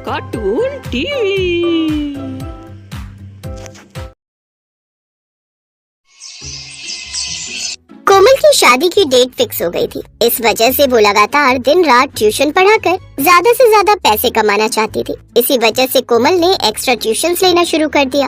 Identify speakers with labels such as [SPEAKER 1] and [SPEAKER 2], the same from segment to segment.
[SPEAKER 1] Cartoon TV.
[SPEAKER 2] कोमल की शादी की डेट फिक्स हो गई थी। इस वजह से वो लगातार दिन रात ट्यूशन पढ़ाकर ज्यादा से ज्यादा पैसे कमाना चाहती थी। इसी वजह से कोमल ने एक्स्ट्रा ट्यूशंस लेना शुरू कर दिया।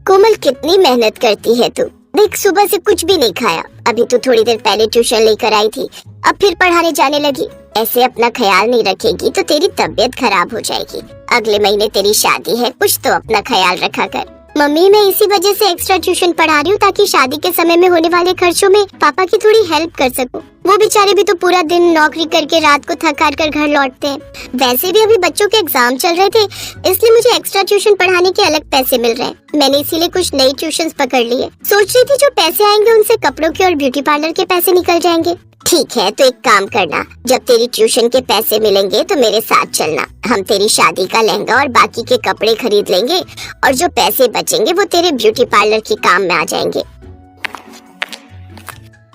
[SPEAKER 2] कोमल कितनी मेहनत करती है तू। देख, सुबह से कुछ भी नहीं खाया। अभी तो थोड़ी देर पहले ट्यूशन लेकर आई थी, अब फिर पढ़ाने जाने लगी। ऐसे अपना ख्याल नहीं रखेगी तो तेरी तबीयत खराब हो जाएगी। अगले महीने तेरी शादी है, कुछ तो अपना ख्याल रखा कर। मम्मी, मैं इसी वजह से एक्स्ट्रा ट्यूशन पढ़ा रही हूँ ताकि शादी के समय में होने वाले खर्चों में पापा की थोड़ी हेल्प कर सकूं। वो बेचारे भी तो पूरा दिन नौकरी करके रात को थक हार कर घर लौटते हैं। वैसे भी अभी बच्चों के एग्जाम चल रहे थे, इसलिए मुझे एक्स्ट्रा ट्यूशन पढ़ाने के अलग पैसे मिल रहे हैं। मैंने इसीलिए कुछ नई ट्यूशंस पकड़ ली है। सोच रही थी जो पैसे आएंगे उनसे कपड़ों के और ब्यूटी पार्लर के पैसे निकल जाएंगे। ठीक है, तो एक काम करना, जब तेरी ट्यूशन के पैसे मिलेंगे तो मेरे साथ चलना। हम तेरी शादी का लहंगा और बाकी के कपड़े खरीद लेंगे और जो पैसे बचेंगे वो तेरे ब्यूटी पार्लर के काम में आ जाएंगे।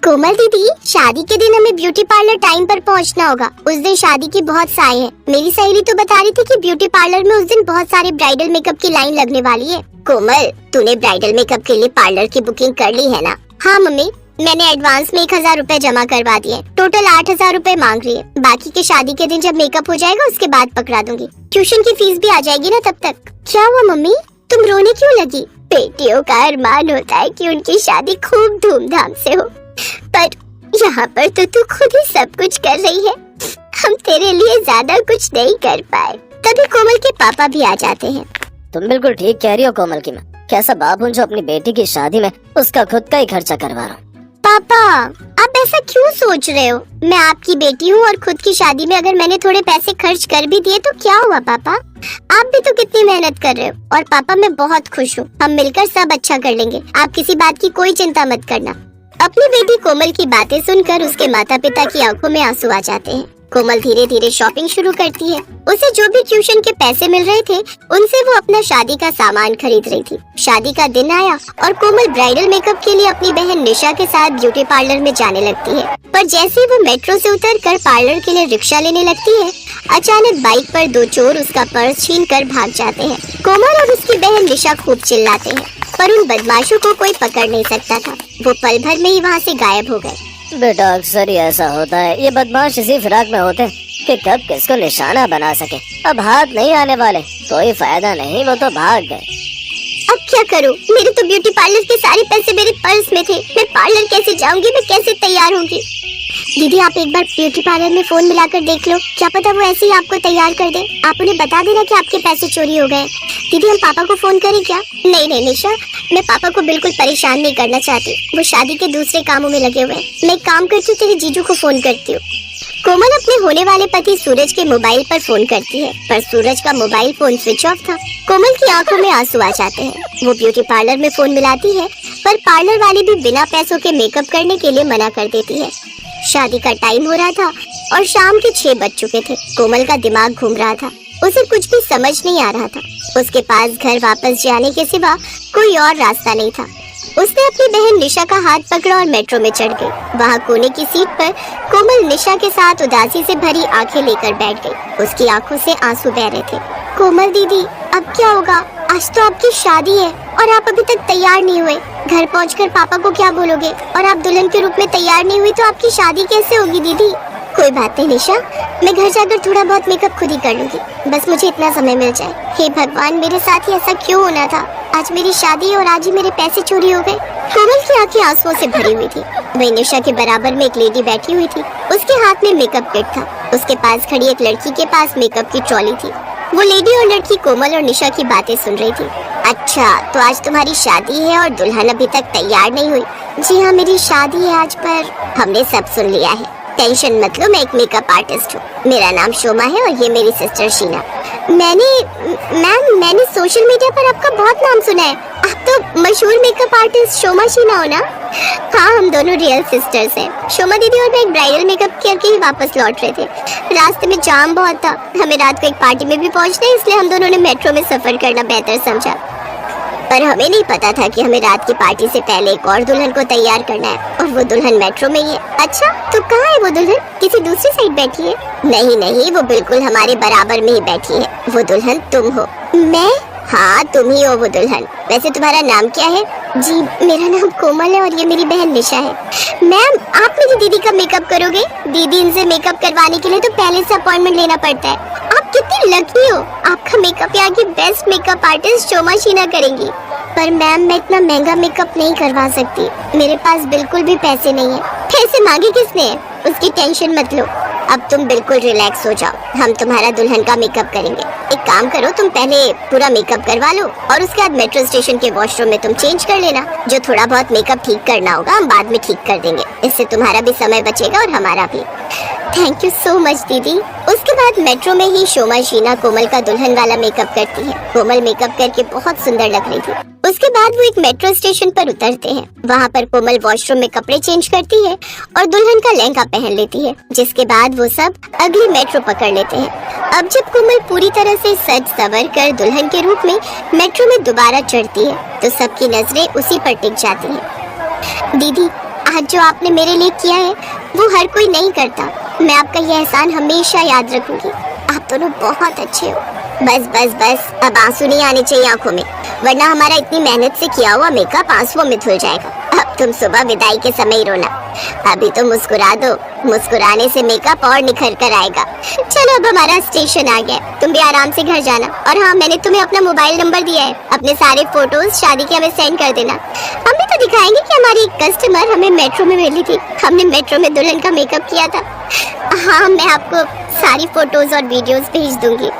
[SPEAKER 2] कोमल दीदी, शादी के दिन हमें ब्यूटी पार्लर टाइम पर पहुंचना होगा। उस दिन शादी की बहुत साए हैं। मेरी सहेली तो बता रही थी कि ब्यूटी पार्लर में उस दिन बहुत सारे ब्राइडल मेकअप की लाइन लगने वाली है। कोमल, तूने ब्राइडल मेकअप के लिए पार्लर की बुकिंग कर ली है ना? हाँ मम्मी, मैंने एडवांस में 1000 रुपए जमा करवा दिए। टोटल 8000 रुपए मांग रही है। बाकी के शादी के दिन जब मेकअप हो जाएगा उसके बाद पकड़ा दूंगी। ट्यूशन की फीस भी आ जाएगी ना तब तक। क्या हुआ मम्मी, तुम रोने क्यों लगी? बेटियों का अरमान होता है कि उनकी शादी खूब धूमधाम से हो, पर यहाँ पर तो तू खुद ही सब कुछ कर रही है। हम तेरे लिए ज्यादा कुछ नहीं कर पाए। तभी कोमल के पापा भी आ जाते हैं।
[SPEAKER 3] तुम बिल्कुल ठीक कह रही हो कोमल की माँ। कैसा बाप हूँ जो अपनी बेटी की शादी में उसका खुद का ही खर्चा करवा रहा हूँ।
[SPEAKER 2] पापा, आप ऐसा क्यों सोच रहे हो? मैं आपकी बेटी हूँ और खुद की शादी में अगर मैंने थोड़े पैसे खर्च कर भी दिए तो क्या हुआ पापा? आप भी तो कितनी मेहनत कर रहे हो। और पापा, मैं बहुत खुश हूँ। हम मिलकर सब अच्छा कर लेंगे। आप किसी बात की कोई चिंता मत करना। अपनी बेटी कोमल की बातें सुनकर उसके माता पिता की आंखों में आंसू आ जाते हैं। कोमल धीरे धीरे शॉपिंग शुरू करती है। उसे जो भी ट्यूशन के पैसे मिल रहे थे उनसे वो अपना शादी का सामान खरीद रही थी। शादी का दिन आया और कोमल ब्राइडल मेकअप के लिए अपनी बहन निशा के साथ ब्यूटी पार्लर में जाने लगती है। पर जैसे ही वो मेट्रो से उतरकर पार्लर के लिए रिक्शा लेने लगती है, अचानक बाइक पर दो चोर उसका पर्स छीन कर भाग जाते हैं। कोमल और उसकी बहन निशा खूब चिल्लाते हैं, पर उन बदमाशों को कोई पकड़ नहीं सकता था। वो पल भर में ही वहाँ से गायब हो गए।
[SPEAKER 3] बेटा, अक्सर ही ऐसा होता है। ये बदमाश इसी फिराक में होते हैं कि कब किसको निशाना बना सके। अब हाथ नहीं आने वाले, कोई फायदा नहीं, वो तो भाग गए।
[SPEAKER 2] अब क्या करूं? मेरे तो ब्यूटी पार्लर के सारे पैसे मेरे पर्स में थे। मैं पार्लर कैसे जाऊंगी? मैं कैसे तैयार होंगी? दीदी, आप एक बार ब्यूटी पार्लर में फोन मिलाकर देख लो, क्या पता वो ऐसे ही आपको तैयार कर दे। आप उन्हें बता देना कि आपके पैसे चोरी हो गए। दीदी, हम पापा को फोन करें क्या? नहीं नहीं निशा, मैं पापा को बिल्कुल परेशान नहीं करना चाहती। वो शादी के दूसरे कामों में लगे हुए हैं। मैं एक काम करती हूँ, तेरे जीजू को फोन करती हूँ। कोमल अपने होने वाले पति सूरज के मोबाइल पर फोन करती है, पर सूरज का मोबाइल फोन स्विच ऑफ था। कोमल की आंखों में आंसू आ जाते हैं। वो ब्यूटी पार्लर में फोन मिलाती है, पर पार्लर वाली भी बिना पैसों के मेकअप करने के लिए मना कर देती है। शादी का टाइम हो रहा था और शाम के 6 बज चुके थे। कोमल का दिमाग घूम रहा था। उसे कुछ भी समझ नहीं आ रहा था। उसके पास घर वापस जाने के सिवा कोई और रास्ता नहीं था। उसने अपनी बहन निशा का हाथ पकड़ा और मेट्रो में चढ़ गई। वहाँ कोने की सीट पर कोमल निशा के साथ उदासी से भरी आंखें लेकर बैठ गई। उसकी आंखों से आंसू बह रहे थे। कोमल दीदी, अब क्या होगा? आज तो आपकी शादी है और आप अभी तक तैयार नहीं हुए। घर पहुंचकर पापा को क्या बोलोगे? और आप दुल्हन के रूप में तैयार नहीं हुई तो आपकी शादी कैसे होगी दीदी? कोई बात नहीं निशा, मैं घर जाकर थोड़ा बहुत मेकअप खुद ही कर लूंगी। बस मुझे इतना समय मिल जाए। हे भगवान, मेरे साथ ही ऐसा क्यों होना था? आज मेरी शादी और आज ही मेरे पैसे चोरी हो गए। कोमल की आंखें आंसुओं से भरी हुई थी। वही निशा के बराबर में एक लेडी बैठी हुई थी। उसके हाथ में मेकअप किट था। उसके पास खड़ी एक लड़की के पास मेकअप की ट्रॉली थी। वो लेडी और लड़की कोमल और निशा की बातें सुन रही थी। अच्छा, तो आज तुम्हारी शादी है और दुल्हन अभी तक तैयार नहीं हुई? जी हाँ, मेरी शादी है आज, पर हमने सब सुन लिया है। टेंशन मत लो, मैं एक मेकअप आर्टिस्ट हूँ। मेरा नाम शोमा है और ये मेरी सिस्टर शीना। मैंने सोशल मीडिया पर आपका बहुत नाम सुना है। आप तो मशहूर मेकअप आर्टिस्ट शोमा शीना हो ना? हाँ, हम दोनों रियल सिस्टर्स हैं। शोमा दीदी और मैं एक ब्राइडल मेकअप करके ही वापस लौट रहे थे। रास्ते में जाम बहुत था। हमें रात को एक पार्टी में भी पहुंचना है, इसलिए हम दोनों ने मेट्रो में सफर करना बेहतर समझा। पर हमें नहीं पता था कि हमें रात की पार्टी से पहले एक और दुल्हन को तैयार करना है, और वो दुल्हन मेट्रो में ही है। अच्छा, तो कहाँ है वो दुल्हन? किसी दूसरी साइड बैठी है? नहीं नहीं, वो बिल्कुल हमारे बराबर में ही बैठी है। वो दुल्हन तुम हो। मैं? हाँ, तुम ही हो वो दुल्हन। वैसे तुम्हारा नाम क्या है? जी, मेरा नाम कोमल है और ये मेरी बहन निशा है। मैम, आप मेरी दीदी का मेकअप करोगे? दीदी, इनसे मेकअप करवाने के लिए तो पहले से अपॉइंटमेंट लेना पड़ता है। आप कितनी लकी हो, आपका मेकअप यहाँ की बेस्ट मेकअप आर्टिस्ट शोमा शीना करेंगी। पर मैम, मैं इतना महंगा मेकअप नहीं करवा सकती, मेरे पास बिल्कुल भी पैसे नहीं है। पैसे मांगे किसने? उसकी टेंशन मत लो, अब तुम बिल्कुल रिलैक्स हो जाओ, हम तुम्हारा दुल्हन का मेकअप करेंगे। एक काम करो, तुम पहले पूरा मेकअप करवा लो और उसके बाद मेट्रो स्टेशन के वॉशरूम में तुम चेंज कर लेना। जो थोड़ा बहुत मेकअप ठीक करना होगा हम बाद में ठीक कर देंगे, इससे तुम्हारा भी समय बचेगा और हमारा भी। थैंक यू सो मच दीदी। उसके बाद मेट्रो में ही शोमा शीना कोमल का दुल्हन वाला मेकअप करती है। कोमल मेकअप करके बहुत सुंदर लग रही थी। उसके बाद वो एक मेट्रो स्टेशन पर उतरते हैं। वहाँ पर कोमल वॉशरूम में कपड़े चेंज करती है और दुल्हन का लहंगा पहन लेती है, जिसके बाद वो सब अगली मेट्रो पकड़ लेते हैं। अब जब कोमल पूरी तरह से सज संवर कर दुल्हन के रूप में मेट्रो में दोबारा चढ़ती है तो सबकी नजरें उसी पर टिक जाती हैं। दीदी, आज जो आपने मेरे लिए किया है वो हर कोई नहीं करता। मैं आपका ये एहसान हमेशा याद रखूंगी। आप दोनों बहुत अच्छे हो। बस बस बस, अब आंसू नहीं आने चाहिए आंखों में, वरना हमारा इतनी मेहनत से किया हुआ मेकअप आंसुओं में धुल जाएगा। अब तुम सुबह विदाई के समय ही रोना, अभी तो मुस्कुरा दो, मुस्कुराने से मेकअप और निखर कर आएगा। चलो, अब हमारा स्टेशन आ गया, तुम भी आराम से घर जाना। और हाँ, मैंने तुम्हें अपना मोबाइल नंबर दिया है, अपने सारे फोटोज शादी के हमें सेंड कर देना। हम भी तो दिखाएंगे कि हमारी एक कस्टमर हमें मेट्रो में मिली थी, हमने मेट्रो में दुल्हन का मेकअप किया था। हाँ, मैं आपको सारी फोटोज और वीडियोस भेज दूंगी।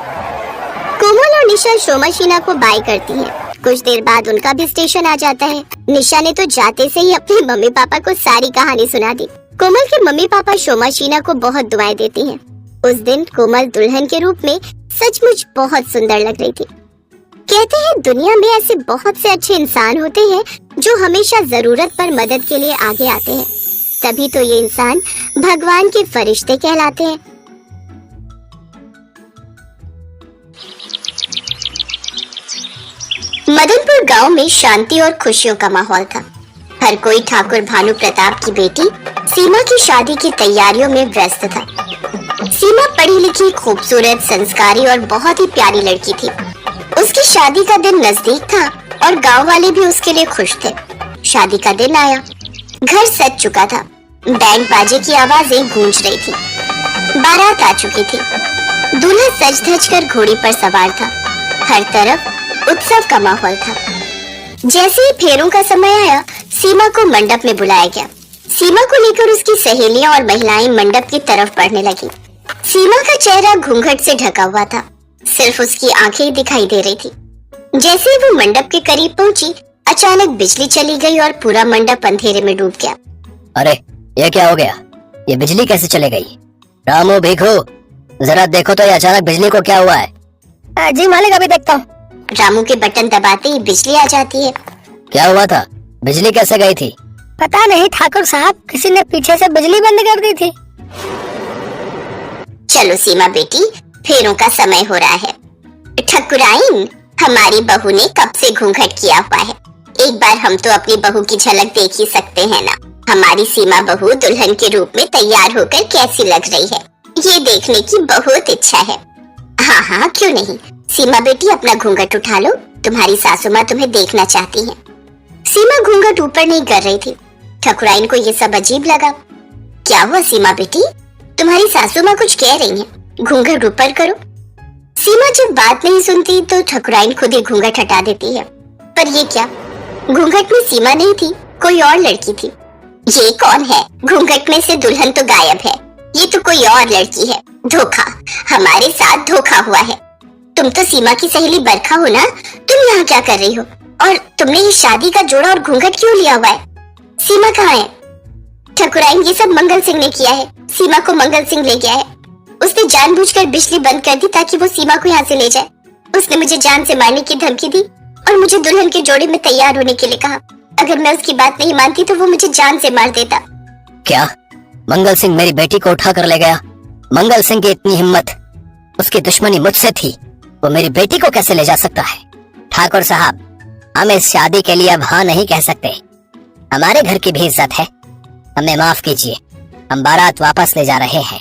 [SPEAKER 2] कोमल और निशा शोमा शीना को बाय करती हैं। कुछ देर बाद उनका भी स्टेशन आ जाता है। निशा ने तो जाते से ही अपने मम्मी पापा को सारी कहानी सुना दी। कोमल के मम्मी पापा शोमा शीना को बहुत दुआएं देती हैं। उस दिन कोमल दुल्हन के रूप में सचमुच बहुत सुंदर लग रही थी। कहते हैं दुनिया में ऐसे बहुत से अच्छे इंसान होते हैं जो हमेशा जरूरत पर मदद के लिए आगे आते हैं, तभी तो ये इंसान भगवान के फरिश्ते कहलाते हैं। मदनपुर गांव में शांति और खुशियों का माहौल था। हर कोई ठाकुर भानु प्रताप की बेटी सीमा की शादी की तैयारियों में व्यस्त था। सीमा पढ़ी लिखी, खूबसूरत, संस्कारी और बहुत ही प्यारी लड़की थी। उसकी शादी का दिन नजदीक था और गांव वाले भी उसके लिए खुश थे। शादी का दिन आया, घर सज चुका था, बैंड बाजे की आवाजें गूंज रही थी, बारात आ चुकी थी, दूल्हा सज धज कर घोड़ी पर सवार था। हर तरफ उत्सव का माहौल था। जैसे ही फेरों का समय आया, सीमा को मंडप में बुलाया गया। सीमा को लेकर उसकी सहेलियां और महिलाएं मंडप की तरफ बढ़ने लगी। सीमा का चेहरा घूंघट से ढका हुआ था, सिर्फ उसकी आंखें दिखाई दे रही थी। जैसे ही वो मंडप के करीब पहुंची, अचानक बिजली चली गई और पूरा मंडप अंधेरे में डूब गया।
[SPEAKER 3] अरे, ये क्या हो गया? ये बिजली कैसे चली गई? रामू, भीखू, जरा देखो तो ये अचानक बिजली को क्या हुआ है?
[SPEAKER 2] जी मालिक, अभी देखता हूँ। रामू के बटन दबाते ही बिजली आ जाती है।
[SPEAKER 3] क्या हुआ था? बिजली कैसे गई थी?
[SPEAKER 2] पता नहीं ठाकुर साहब, किसी ने पीछे से बिजली बंद कर दी थी। चलो सीमा बेटी, फेरों का समय हो रहा है। ठकुराइन, हमारी बहू ने कब से घूंघट किया हुआ है, एक बार हम तो अपनी बहू की झलक देख ही सकते हैं ना। हमारी सीमा बहू दुल्हन के रूप में तैयार होकर कैसी लग रही है, ये देखने की बहुत इच्छा है। हाँ हाँ, क्यों नहीं। सीमा बेटी, अपना घूंघट उठा लो, तुम्हारी सासू माँ तुम्हें देखना चाहती हैं। सीमा घूंघट ऊपर नहीं कर रही थी। ठकुराइन को ये सब अजीब लगा। क्या हुआ सीमा बेटी, तुम्हारी सासू माँ कुछ कह रही हैं, घूंघट ऊपर करो। सीमा जब बात नहीं सुनती तो ठकुराइन खुद ही घूंघट हटा देती है। पर ये क्या, घूंघट में सीमा नहीं थी, कोई और लड़की थी। ये कौन है? घूंघट में से दुल्हन तो गायब है, ये तो कोई और लड़की है। धोखा, हमारे साथ धोखा हुआ है। तुम तो सीमा की सहेली बरखा हो ना, तुम यहाँ क्या कर रही हो? और तुमने ये शादी का जोड़ा और घूंघट क्यों लिया हुआ है? सीमा कहाँ है? ठकुराइन, ये सब मंगल सिंह ने किया है, सीमा को मंगल सिंह ले गया है। उसने जानबूझकर बिजली बंद कर दी ताकि वो सीमा को यहाँ से ले जाए। उसने मुझे जान से मारने की धमकी दी और मुझे दुल्हन के जोड़े में तैयार होने के लिए कहा। अगर मैं उसकी बात नहीं मानती तो वो मुझे जान से मार देता।
[SPEAKER 3] क्या? मंगल सिंह मेरी बेटी को उठा कर ले गया? मंगल सिंह की इतनी हिम्मत? उसकी दुश्मनी मुझसे थी, वो मेरी बेटी को कैसे ले जा सकता है? ठाकुर साहब, हम इस शादी के लिए अब हाँ नहीं कह सकते। हमारे घर की भी इज्जत है। हमें माफ कीजिए, हम बारात वापस ले जा रहे हैं।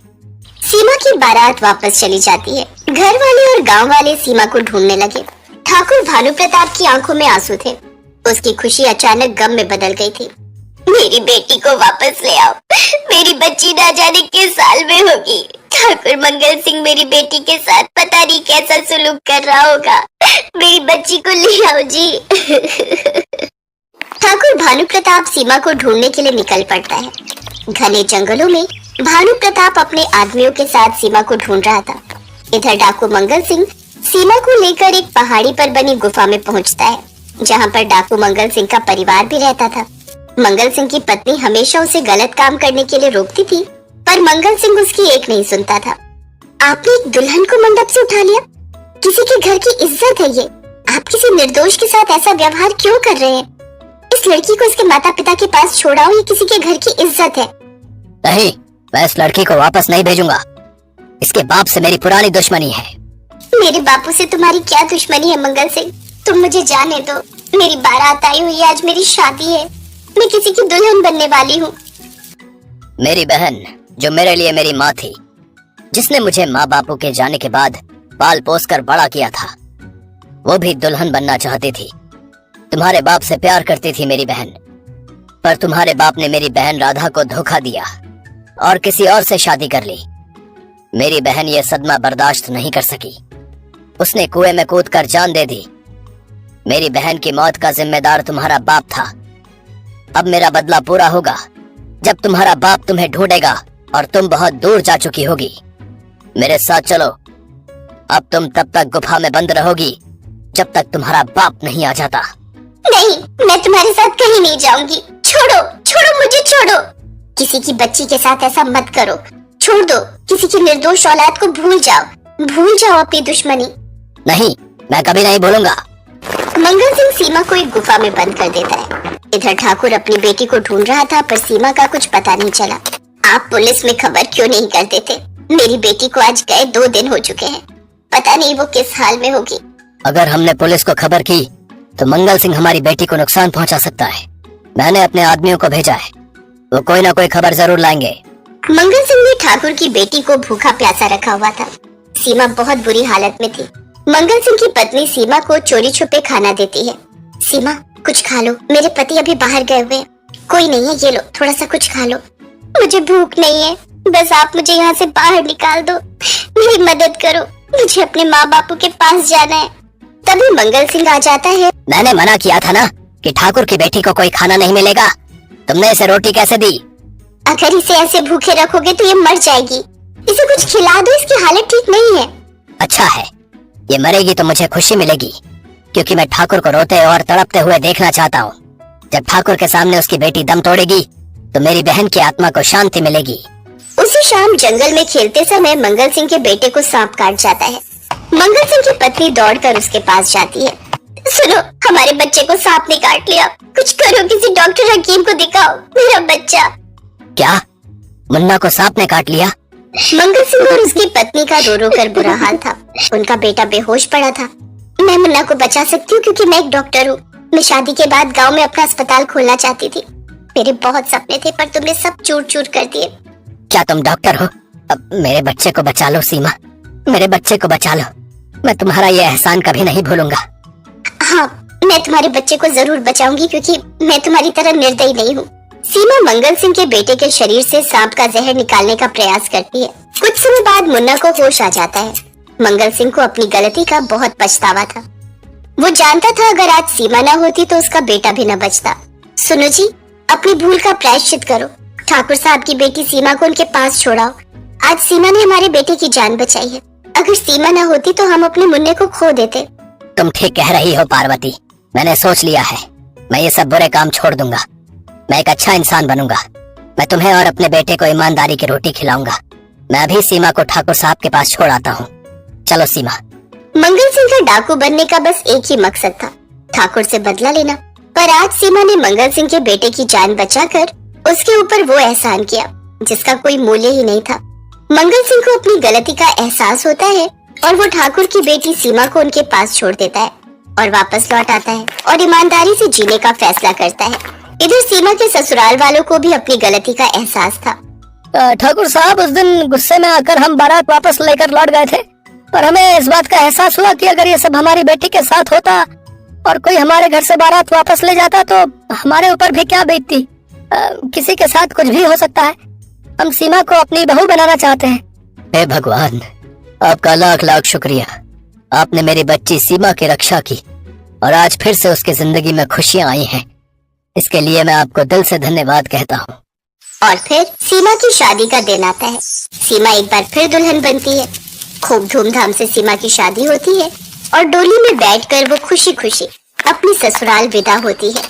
[SPEAKER 2] सीमा की बारात वापस चली जाती है। घर वाले और गांव वाले सीमा को ढूंढने लगे। ठाकुर भानु प्रताप की आंखों में आंसू थे। उसकी खुशी अचानक गम में बदल गई थी। मेरी बेटी को वापस ले आओ, मेरी बच्ची ना जाने किस साल में होगी। ठाकुर मंगल सिंह मेरी बेटी के साथ पता नहीं कैसा सुलूक कर रहा होगा। मेरी बच्ची को ले आओ जी। ठाकुर भानु प्रताप सीमा को ढूंढने के लिए निकल पड़ता है। घने जंगलों में भानु प्रताप अपने आदमियों के साथ सीमा को ढूंढ रहा था। इधर डाकू मंगल सिंह सीमा को लेकर एक पहाड़ी पर बनी गुफा में पहुंचता है, जहां पर डाकू मंगल सिंह का परिवार भी रहता था। मंगल सिंह की पत्नी हमेशा उसे गलत काम करने के लिए रोकती थी, पर मंगल सिंह उसकी एक नहीं सुनता था। आपने एक दुल्हन को मंडप से उठा लिया, किसी के घर की इज्जत है ये। आप किसी निर्दोष के साथ ऐसा व्यवहार क्यों कर रहे हैं? इस लड़की को इसके माता पिता के पास छोड़ाओ, ये किसी के घर की इज्जत है।
[SPEAKER 3] नहीं, मैं इस लड़की को वापस नहीं भेजूंगा। इसके बाप से मेरी पुरानी दुश्मनी है।
[SPEAKER 2] मेरे बापू से तुम्हारी क्या दुश्मनी है मंगल सिंह? तुम मुझे जाने दो। मेरी बारात आई हुई है, आज मेरी शादी है। मैं किसी की दुल्हन बनने वाली हूँ।
[SPEAKER 3] मेरी बहन, जो मेरे लिए मेरी माँ थी, जिसने मुझे माँ बापू के जाने के बाद पाल पोस कर बड़ा किया था, वो भी दुल्हन बनना चाहती थी। तुम्हारे बाप से प्यार करती थी मेरी बहन, पर तुम्हारे बाप ने मेरी बहन राधा को धोखा दिया और किसी और से शादी कर ली। मेरी बहन ये सदमा बर्दाश्त नहीं कर सकी। उसने कुएं में कूदकर जान दे दी। मेरी बहन की मौत का जिम्मेदार तुम्हारा बाप था। अब मेरा बदला पूरा होगा जब तुम्हारा बाप तुम्हें ढूंढेगा और तुम बहुत दूर जा चुकी होगी। मेरे साथ चलो। अब तुम तब तक गुफा में बंद रहोगी जब तक तुम्हारा बाप नहीं आ जाता।
[SPEAKER 2] नहीं, मैं तुम्हारे साथ कहीं नहीं जाऊंगी। छोड़ो, छोड़ो, मुझे छोड़ो। किसी की बच्ची के साथ ऐसा मत करो। छोड़ दो। किसी की निर्दोष औलाद को भूल जाओ अपनी दुश्मनी।
[SPEAKER 3] नहीं, मैं कभी नहीं भूलूंगा।
[SPEAKER 2] मंगल सिंह सीमा को एक गुफा में बंद कर देता है। इधर ठाकुर अपनी बेटी को ढूंढ रहा था, पर सीमा का कुछ पता नहीं चला। आप पुलिस में खबर क्यों नहीं कर देते? मेरी बेटी को आज गए 2 दिन हो चुके हैं। पता नहीं वो किस हाल में होगी।
[SPEAKER 3] अगर हमने पुलिस को खबर की तो मंगल सिंह हमारी बेटी को नुकसान पहुंचा सकता है। मैंने अपने आदमियों को भेजा है, वो कोई ना कोई खबर जरूर लाएंगे।
[SPEAKER 2] मंगल सिंह ने ठाकुर की बेटी को भूखा प्यासा रखा हुआ था। सीमा बहुत बुरी हालत में थी। मंगल सिंह की पत्नी सीमा को चोरी छुपे खाना देती है। सीमा, कुछ खा लो, मेरे पति अभी बाहर गए हुए हैं। कोई नहीं है, ये लो, थोड़ा सा कुछ खा लो। मुझे भूख नहीं है, बस आप मुझे यहाँ से बाहर निकाल दो। मेरी मदद करो, मुझे अपने माँ बापू के पास जाना है। तभी मंगल सिंह आ जाता है।
[SPEAKER 3] मैंने मना किया था ना कि ठाकुर की बेटी को कोई खाना नहीं मिलेगा। तुमने इसे रोटी कैसे दी?
[SPEAKER 2] अगर इसे ऐसे भूखे रखोगे तो ये मर जाएगी। इसे कुछ खिला दो, इसकी हालत ठीक नहीं है।
[SPEAKER 3] अच्छा है, ये मरेगी तो मुझे खुशी मिलेगी, क्योंकि मैं ठाकुर को रोते और तड़पते हुए देखना चाहता हूँ। जब ठाकुर के सामने उसकी बेटी दम तोड़ेगी तो मेरी बहन की आत्मा को शांति मिलेगी।
[SPEAKER 2] उसी शाम जंगल में खेलते समय मंगल सिंह के बेटे को सांप काट जाता है। मंगल सिंह की पत्नी दौड़कर उसके पास जाती है। सुनो, हमारे बच्चे को सांप ने काट लिया। कुछ करो, किसी डॉक्टर हकीम को दिखाओ, मेरा बच्चा।
[SPEAKER 3] क्या? मुन्ना को सांप ने काट लिया?
[SPEAKER 2] मंगल सिंह और उसकी पत्नी का रो रो कर बुरा हाल था। उनका बेटा बेहोश पड़ा था। मैं मुन्ना को बचा सकती हूँ क्योंकि मैं एक डॉक्टर हूँ। मैं शादी के बाद गांव में अपना अस्पताल खोलना चाहती थी। मेरे बहुत सपने थे, पर तुमने सब चूर चूर कर दिए।
[SPEAKER 3] क्या तुम डॉक्टर हो? अब मेरे बच्चे को बचा लो सीमा, मेरे बच्चे को बचा लो। मैं तुम्हारा ये एहसान कभी नहीं भूलूंगा।
[SPEAKER 2] हाँ, मैं तुम्हारे बच्चे को जरूर बचाऊंगी, क्योंकि मैं तुम्हारी तरह निर्दयी नहीं हूँ। सीमा मंगल सिंह के बेटे के शरीर से सांप का जहर निकालने का प्रयास करती है। कुछ समय बाद मुन्ना को होश आ जाता है। मंगल सिंह को अपनी गलती का बहुत पछतावा था। वो जानता था अगर आज सीमा न होती तो उसका बेटा भी न बचता। सुनो जी, अपनी भूल का प्रायश्चित करो। ठाकुर साहब की बेटी सीमा को उनके पास छोड़ाओ। आज सीमा ने हमारे बेटे की जान बचाई है। अगर सीमा न होती तो हम अपने मुन्ने को खो देते।
[SPEAKER 3] तुम ठीक कह रही हो पार्वती, मैंने सोच लिया है। मैं ये सब बुरे काम छोड़ दूंगा। मैं एक अच्छा इंसान बनूंगा। मैं तुम्हें और अपने बेटे को ईमानदारी की रोटी खिलाऊंगा। मैं अभी सीमा को ठाकुर साहब के पास छोड़ आता हूँ। चलो सीमा।
[SPEAKER 2] मंगल सिंह का डाकू बनने का बस एक ही मकसद था, ठाकुर से बदला लेना। पर आज सीमा ने मंगल सिंह के बेटे की जान बचाकर उसके ऊपर वो एहसान किया जिसका कोई मूल्य ही नहीं था। मंगल सिंह को अपनी गलती का एहसास होता है और वो ठाकुर की बेटी सीमा को उनके पास छोड़ देता है। और वापस लौट आता है और ईमानदारी से जीने का फैसला करता है। इधर सीमा के ससुराल वालों को भी अपनी गलती का एहसास था।
[SPEAKER 3] ठाकुर साहब, उस दिन गुस्से में आकर हम बारात वापस लेकर लौट गए थे, पर हमें इस बात का एहसास हुआ कि अगर ये सब हमारी बेटी के साथ होता और कोई हमारे घर से बारात वापस ले जाता तो हमारे ऊपर भी क्या बीतती। किसी के साथ कुछ भी हो सकता है। हम सीमा को अपनी बहू बनाना चाहते हैं। हे भगवान, आपका लाख लाख शुक्रिया। आपने मेरी बच्ची सीमा की रक्षा की और आज फिर से उसकी जिंदगी में खुशियां आई हैं। इसके लिए मैं आपको दिल से धन्यवाद कहता हूँ।
[SPEAKER 2] और फिर सीमा की शादी का दिन आता है। सीमा एक बार फिर दुल्हन बनती है। खूब धूमधाम से सीमा की शादी होती है और डोली में बैठकर वो खुशी खुशी अपनी ससुराल विदा होती है।